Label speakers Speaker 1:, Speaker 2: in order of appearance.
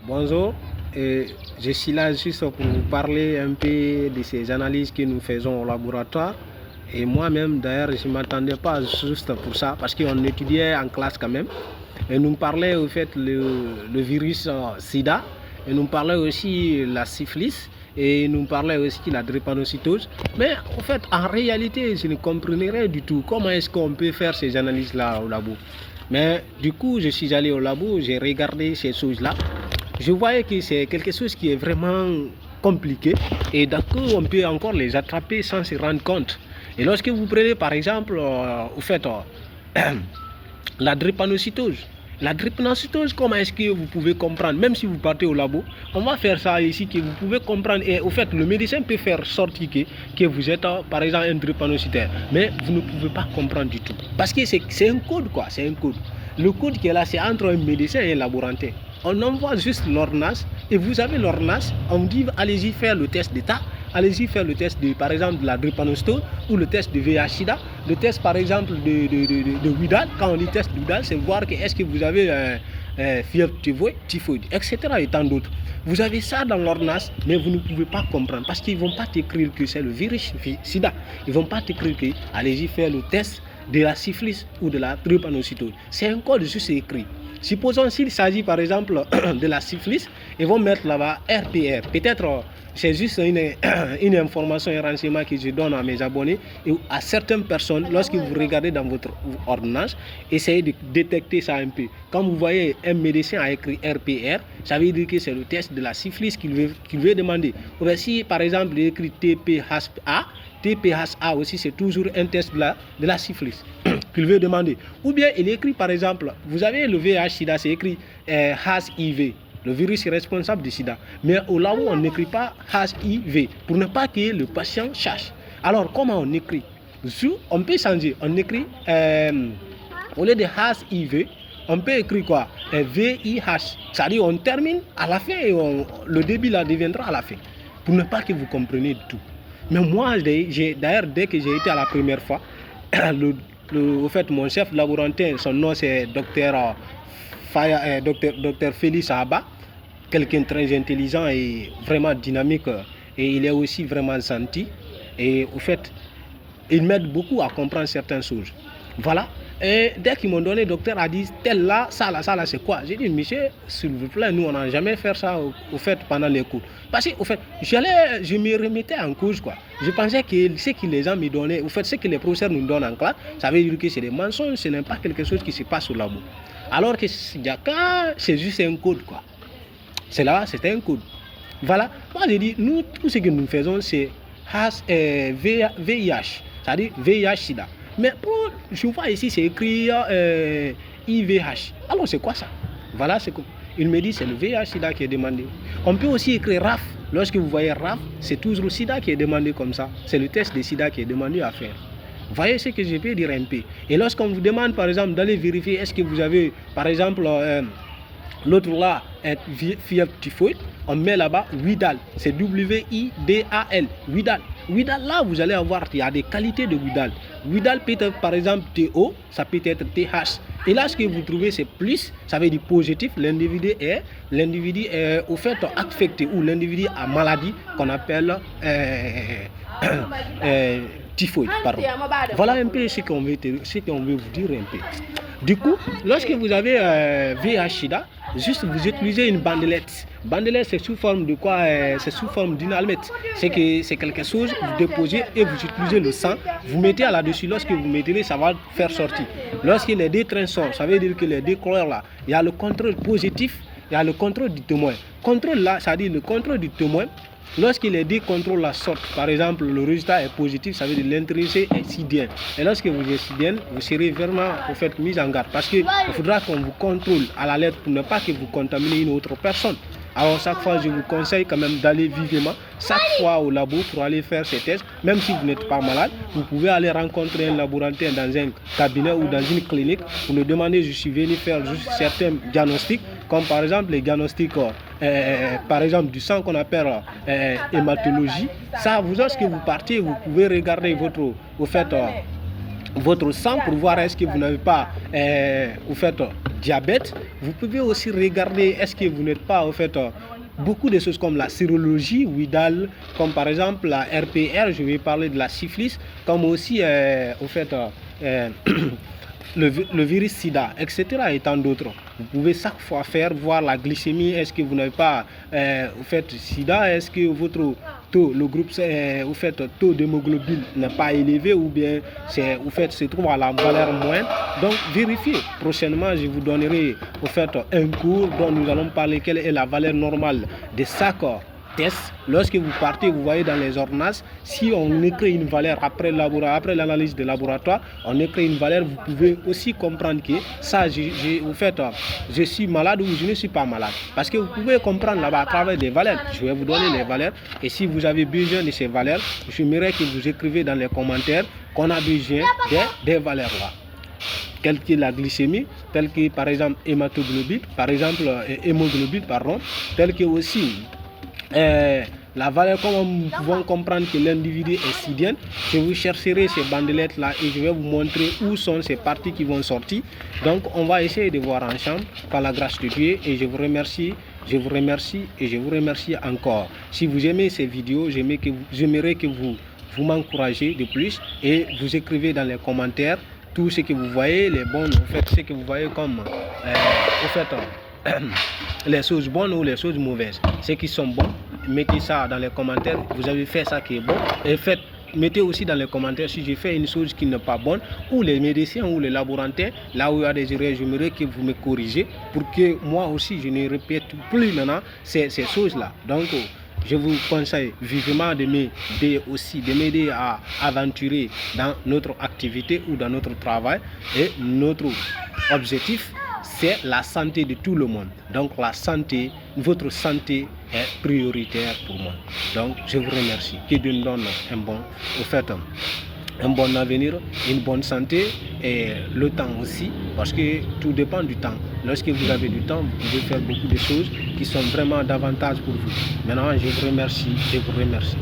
Speaker 1: Bonjour, je suis là juste pour vous parler un peu de ces analyses que nous faisons au laboratoire. Et moi-même, d'ailleurs, je ne m'attendais pas juste pour ça, parce qu'on étudiait en classe quand même. Et nous parlait au fait le virus sida, et nous parlait aussi la syphilis, et nous parlait aussi la drépanocytose. Mais en fait, en réalité, je ne comprenais rien du tout. Comment est-ce qu'on peut faire ces analyses-là au labo? Mais du coup, je suis allé au labo, j'ai regardé ces choses-là. Je voyais que c'est quelque chose qui est vraiment compliqué et d'accord, on peut encore les attraper sans se rendre compte. Et lorsque vous prenez par exemple, vous faites la drépanocytose. La drépanocytose, comment est-ce que vous pouvez comprendre? Même si vous partez au labo, on va faire ça ici que vous pouvez comprendre. Et au fait, le médecin peut faire sortir que vous êtes par exemple un drépanocytaire. Mais vous ne pouvez pas comprendre du tout. Parce que c'est un code quoi, c'est un code. Le code qui est là, c'est entre un médecin et un laborantin. On envoie juste l'ordonnance et vous avez l'ordonnance, on vous dit allez-y faire le test d'état, allez-y faire le test de, par exemple de la drépanocytose ou le test de VIH-Sida, le test par exemple de Widal. Quand on dit test de Widal, c'est voir que est-ce que vous avez fièvre typhoïde, etc. et tant d'autres. Vous avez ça dans l'ordonnance, mais vous ne pouvez pas comprendre parce qu'ils ne vont pas t'écrire que c'est le virus sida. Ils ne vont pas t'écrire que allez-y faire le test de la syphilis ou de la drépanocytose. C'est un code juste écrit. Supposons s'il s'agit par exemple de la syphilis, ils vont mettre là-bas RPR. Peut-être c'est juste une information, un renseignement que je donne à mes abonnés et à certaines personnes, lorsque vous regardez dans votre ordonnance, essayez de détecter ça un peu. Quand vous voyez un médecin a écrit RPR, ça veut dire que c'est le test de la syphilis qu'il veut demander. Ou bien si par exemple il écrit TPHA, TPHA aussi c'est toujours un test de la syphilis qu'il veut demander. Ou bien il écrit par exemple, vous avez le VIH-Sida, c'est écrit HIV, le virus responsable du sida. Mais au labo on n'écrit pas HIV pour ne pas que le patient cherche. Alors comment on écrit? On peut changer, on écrit au lieu de HIV, on peut écrire quoi? VIH. C'est-à-dire on termine à la fin et le début là deviendra à la fin. Pour ne pas que vous compreniez tout. Mais moi, d'ailleurs, dès que j'ai été à la première fois, au fait, mon chef laborantin, son nom c'est Dr Félix Abba, quelqu'un de très intelligent et vraiment dynamique. Et il est aussi vraiment gentil. Et au fait, il m'aide beaucoup à comprendre certaines choses. Voilà. Et dès qu'ils m'ont donné, le docteur a dit, tel là, ça là, c'est quoi? J'ai dit, monsieur, s'il vous plaît, nous, on n'a jamais fait ça au fait pendant les cours. Parce que, au fait, je me remettais en cause, quoi. Je pensais que ce que les gens me donnaient, au fait, ce que les professeurs nous donnent en classe, ça veut dire que c'est des mensonges, ce n'est pas quelque chose qui se passe au labo. Alors que c'est juste un code, quoi. C'est là, c'est un code. Voilà. Moi, j'ai dit, nous, tout ce que nous faisons, c'est VIH, c'est-à-dire VIH-Sida. Mais je vois ici, c'est écrit IVH. Alors, c'est quoi ça? Voilà, c'est quoi. Il me dit, c'est le VIH-Sida qui est demandé. On peut aussi écrire RAF. Lorsque vous voyez RAF, c'est toujours le SIDA qui est demandé comme ça. C'est le test de SIDA qui est demandé à faire. Vous voyez ce que je peux dire un peu. Et lorsqu'on vous demande, par exemple, d'aller vérifier, est-ce que vous avez, par exemple, l'autre là, fièvre typhoïde, on met là-bas Widal. C'est WIDAL. Widal. Widal, là, vous allez avoir, il y a des qualités de Widal. Widal peut être, par exemple, TO, ça peut être TH. Et là, ce que vous trouvez, c'est plus, ça veut dire positif. L'individu est au fait affecté ou l'individu a maladie qu'on appelle typhoïde. Pardon. Voilà un peu ce qu'on veut vous dire un peu. Du coup, lorsque vous avez VIH-Sida, juste vous utilisez une bandelette. Bandelette, c'est sous forme de quoi? C'est sous forme d'une allumette. C'est quelque chose, vous déposez et vous utilisez le sang. Vous mettez là-dessus. Lorsque vous mettez, ça va faire sortir. Lorsque les deux trains sortent, ça veut dire que les deux couleurs là, il y a le contrôle positif, il y a le contrôle du témoin. Contrôle là, ça veut dire le contrôle du témoin. Lorsque les deux contrôles la sortent, par exemple, le résultat est positif, ça veut dire l'intéressé est sidien. Et lorsque vous êtes sidien, vous serez vraiment mis en garde. Parce qu'il faudra qu'on vous contrôle à la lettre pour ne pas que vous contaminez une autre personne. Alors chaque fois, je vous conseille quand même d'aller vivement, chaque fois au labo pour aller faire ces tests. Même si vous n'êtes pas malade, vous pouvez aller rencontrer un laborantin dans un cabinet ou dans une clinique pour lui demander, je suis venu faire juste certains diagnostics, comme par exemple les diagnostics par exemple du sang qu'on appelle hématologie. Ça, lorsque vous partez, vous pouvez regarder votre sang pour voir est-ce que vous n'avez pas diabète. Vous pouvez aussi regarder est-ce que vous n'êtes pas beaucoup de choses comme la sérologie Widal, comme par exemple la RPR, je vais parler de la syphilis, comme aussi le virus sida, etc. et tant d'autres. Vous pouvez chaque fois voir la glycémie, est-ce que vous n'avez pas sida, est-ce que votre taux, le groupe taux d'hémoglobine n'est pas élevé ou bien se trouve à la valeur moindre. Donc vérifiez. Prochainement, je vous donnerai un cours dont nous allons parler quelle est la valeur normale de chaque test. Lorsque vous partez, vous voyez dans les ordonnances, si on écrit une valeur après l'analyse de laboratoire, on écrit une valeur, vous pouvez aussi comprendre que ça, je suis malade ou je ne suis pas malade. Parce que vous pouvez comprendre là-bas à travers des valeurs. Je vais vous donner les valeurs et si vous avez besoin de ces valeurs, j'aimerais que vous écrivez dans les commentaires qu'on a besoin des valeurs là. Telle que la glycémie, telle que par exemple hémoglobine, telle que aussi la valeur, comme nous pouvons comprendre que l'individu est sidien. Je vous chercherai ces bandelettes là et je vais vous montrer où sont ces parties qui vont sortir. Donc on va essayer de voir ensemble par la grâce de Dieu et je vous remercie et je vous remercie encore. Si vous aimez ces vidéos, j'aimerais que vous m'encouragez de plus et vous écrivez dans les commentaires tout ce que vous voyez, les bonnes, ce que vous voyez comme les choses bonnes ou les choses mauvaises. Ce qui sont bons, mettez ça dans les commentaires. Vous avez fait ça qui est bon. Et mettez aussi dans les commentaires si j'ai fait une chose qui n'est pas bonne. Ou les médecins ou les laborantins, là où il y a des erreurs, j'aimerais que vous me corrigez pour que moi aussi je ne répète plus maintenant ces choses-là. Donc, je vous conseille vivement de m'aider à aventurer dans notre activité ou dans notre travail. Et notre objectif, c'est la santé de tout le monde. Donc votre santé est prioritaire pour moi. Donc je vous remercie. Que Dieu nous donne un bon avenir, une bonne santé et le temps aussi, parce que tout dépend du temps. Lorsque vous avez du temps, vous pouvez faire beaucoup de choses qui sont vraiment davantage pour vous. Maintenant, je vous remercie.